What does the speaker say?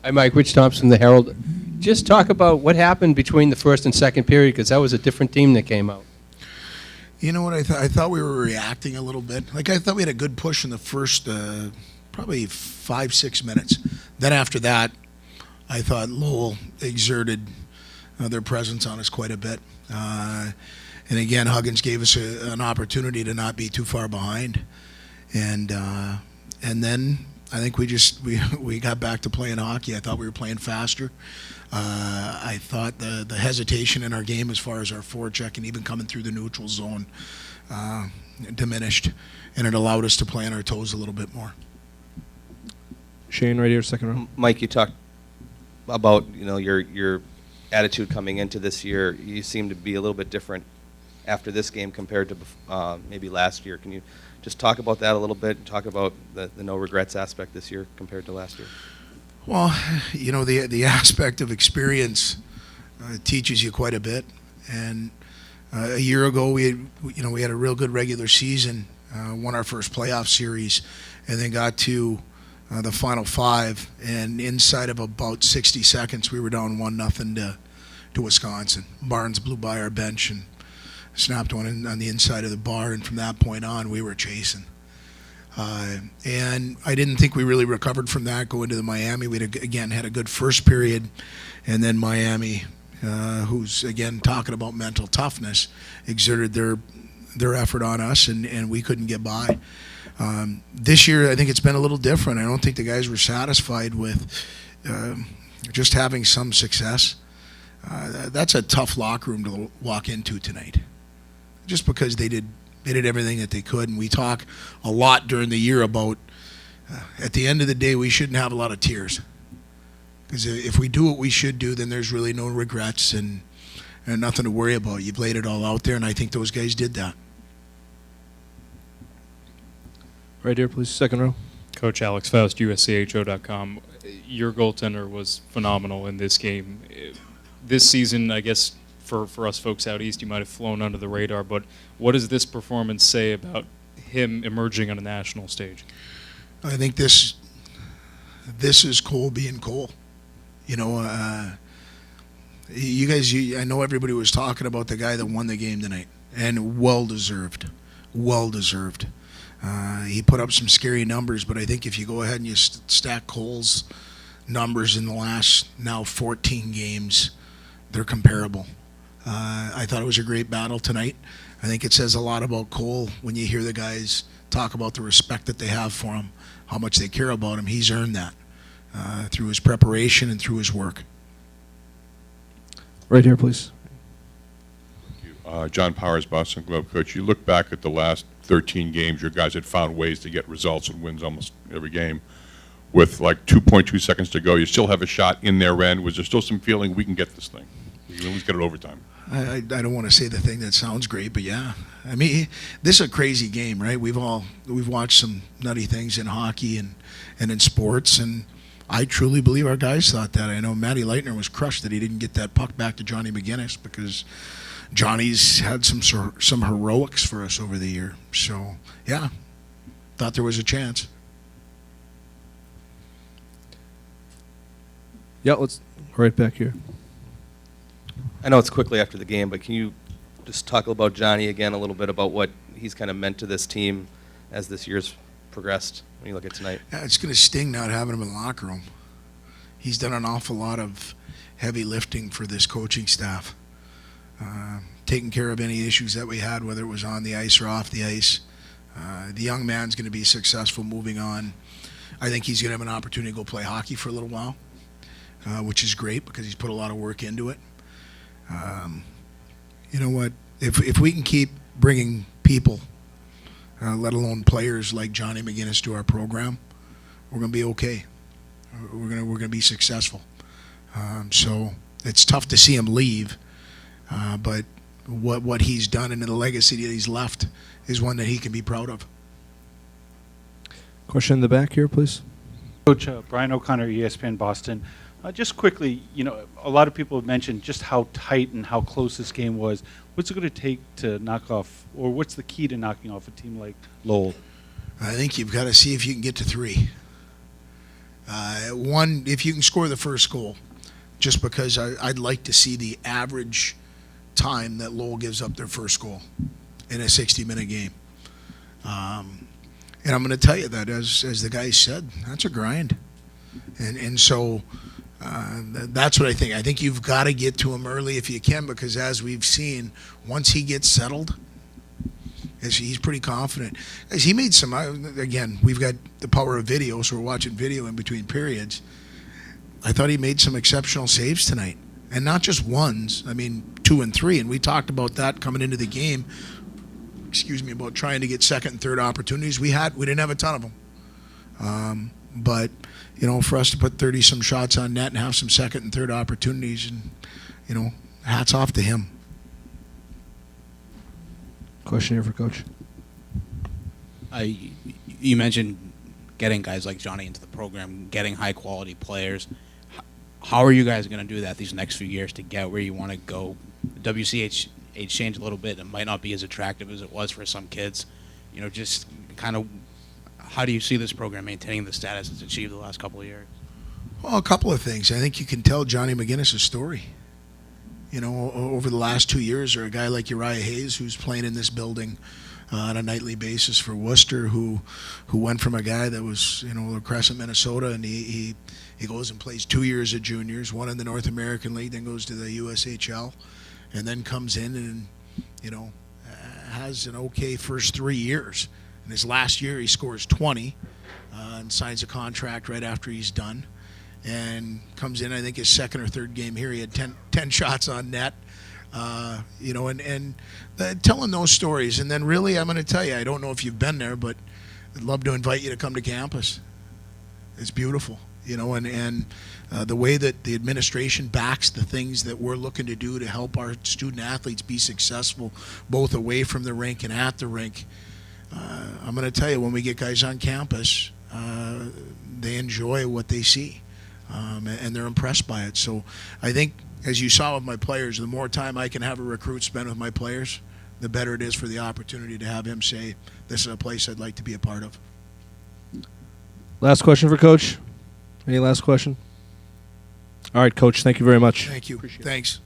Hi, Mike. Rich Thompson, the Herald. Just talk about what happened between the first and second period, because that was a different team that came out. You know what? I thought we were reacting a little bit. Like, I thought we had a good push in the first probably 5-6 minutes. Then after that, I thought Lowell exerted their presence on us quite a bit. And again, Huggins gave us an opportunity to not be too far behind. And then I think we got back to playing hockey. I thought we were playing faster. I thought the hesitation in our game as far as our forecheck and even coming through the neutral zone diminished, and it allowed us to play on our toes a little bit more. Shane, right here, second row. Mike, you talked about your attitude coming into this year. You seem to be a little bit different after this game compared to maybe last year. Can you just talk about that a little bit and talk about the no regrets aspect this year compared to last year? Well, the aspect of experience teaches you quite a bit. And a year ago, we had a real good regular season, won our first playoff series, and then got to the Final Five. And inside of about 60 seconds, we were down 1-0 to Wisconsin. Barnes blew by our bench and snapped one on the inside of the bar. And from that point on, we were chasing. And I didn't think we really recovered from that going to the Miami. We again had a good first period, and then Miami, who's again talking about mental toughness, exerted their effort on us, and we couldn't get by. This year, I think it's been a little different. I don't think the guys were satisfied with just having some success. That's a tough locker room to walk into tonight, just because they did everything that they could. And we talk a lot during the year about at the end of the day, we shouldn't have a lot of tears, because if we do what we should do, then there's really no regrets and nothing to worry about. You've laid it all out there, and I think those guys did that. Right here, please, second row. Coach Alex Faust, USCHO.com. Your goaltender was phenomenal in this game. This season, I guess, for us folks out east, you might have flown under the radar, but what does this performance say about him emerging on a national stage? I think this is Cole being Cole. You guys, I know everybody was talking about the guy that won the game tonight, and well deserved. He put up some scary numbers, but I think if you go ahead and you stack Cole's numbers in the last now 14 games, they're comparable. I thought it was a great battle tonight. I think it says a lot about Cole when you hear the guys talk about the respect that they have for him, how much they care about him. He's earned that through his preparation and through his work. Right here, please. Thank you. John Powers, Boston Globe. Coach, you look back at the last 13 games, your guys had found ways to get results and wins almost every game. With like 2.2 seconds to go, you still have a shot in their end. Was there still some feeling we can get this thing? We can at least get it overtime. I don't want to say the thing that sounds great, but yeah. I mean, this is a crazy game, right? We've watched some nutty things in hockey and in sports, and I truly believe our guys thought that. I know Matty Leitner was crushed that he didn't get that puck back to Johnny McGinnis, because Johnny's had some heroics for us over the year. So, yeah, thought there was a chance. Yeah, let's right back here. I know it's quickly after the game, but can you just talk about Johnny again a little bit about what he's kind of meant to this team as this year's progressed when you look at tonight? Yeah, it's going to sting not having him in the locker room. He's done an awful lot of heavy lifting for this coaching staff, taking care of any issues that we had, whether it was on the ice or off the ice. The young man's going to be successful moving on. I think he's going to have an opportunity to go play hockey for a little while, which is great because he's put a lot of work into it. You know what? If we can keep bringing people, let alone players like Johnny McGinnis, to our program, we're going to be okay. We're going to be successful. So it's tough to see him leave, but what he's done and the legacy that he's left is one that he can be proud of. Question in the back here, please. Coach Brian O'Connor, ESPN Boston. Just quickly, a lot of people have mentioned just how tight and how close this game was. What's it going to take to knock off, or what's the key to knocking off a team like Lowell? I think you've got to see if you can get to 3. One, if you can score the first goal, just because I'd like to see the average time that Lowell gives up their first goal in a 60-minute game. And I'm going to tell you that, as the guy said, that's a grind. And so that's what I think. I think you've got to get to him early if you can, because as we've seen, once he gets settled, he's pretty confident. As he made some, again, we've got the power of video, so we're watching video in between periods. I thought he made some exceptional saves tonight. And not just ones, I mean 2 and 3. And we talked about that coming into the game, about trying to get second and third opportunities. We didn't have a ton of them. But, for us to put 30-some shots on net and have some second and third opportunities, and, hats off to him. Question here for Coach. You mentioned getting guys like Johnny into the program, getting high-quality players. How are you guys going to do that these next few years to get where you want to go? WCH changed a little bit. It might not be as attractive as it was for some kids. Just kind of how do you see this program maintaining the status it's achieved the last couple of years? Well, a couple of things. I think you can tell Johnny McGinnis' story. Over the last 2 years, or a guy like Uriah Hayes, who's playing in this building on a nightly basis for Worcester, who went from a guy that was, Crescent, Minnesota, and he goes and plays 2 years at juniors, one in the North American League, then goes to the USHL, and then comes in and, has an okay first 3 years. In his last year, he scores 20 and signs a contract right after he's done. And comes in, I think his second or third game here, he had 10 shots on net, and telling those stories. And then really, I'm going to tell you, I don't know if you've been there, but I'd love to invite you to come to campus. It's beautiful, and the way that the administration backs the things that we're looking to do to help our student athletes be successful, both away from the rink and at the rink. I'm going to tell you, when we get guys on campus, they enjoy what they see. And they're impressed by it. So I think, as you saw with my players, the more time I can have a recruit spend with my players, the better it is for the opportunity to have him say, this is a place I'd like to be a part of. Last question for Coach. Any last question? All right, Coach. Thank you very much. Thank you. Thanks.